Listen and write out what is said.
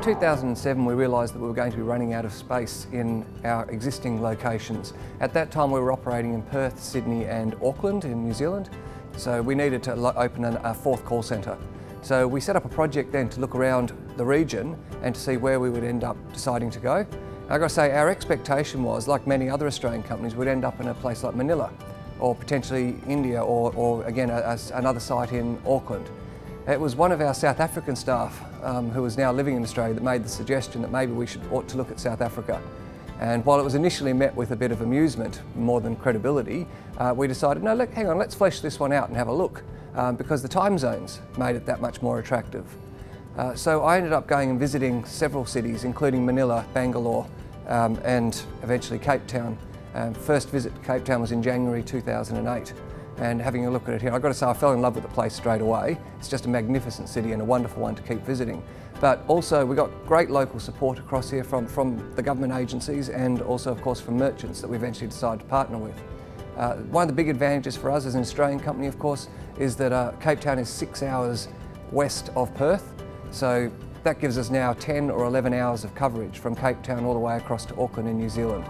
2007 we realised that we were going to be running out of space in our existing locations. At that time we were operating in Perth, Sydney and Auckland in New Zealand, so we needed to open a fourth call centre. So we set up a project then to look around the region and to see where we would end up deciding to go. I've got to say, our expectation was, like many other Australian companies, we'd end up in a place like Manila or potentially India or again another site in Auckland. It was one of our South African staff who was now living in Australia that made the suggestion that maybe we ought to look at South Africa. And while it was initially met with a bit of amusement more than credibility, we decided, no, hang on, let's flesh this one out and have a look, because the time zones made it that much more attractive. So I ended up going and visiting several cities, including Manila, Bangalore, and eventually Cape Town. First visit to Cape Town was in January 2008. And having a look at it here, I've got to say I fell in love with the place straight away. It's just a magnificent city and a wonderful one to keep visiting. But also we got great local support across here from the government agencies and also of course from merchants that we eventually decided to partner with. One of the big advantages for us as an Australian company of course is that Cape Town is 6 hours west of Perth. So that gives us now 10 or 11 hours of coverage from Cape Town all the way across to Auckland in New Zealand.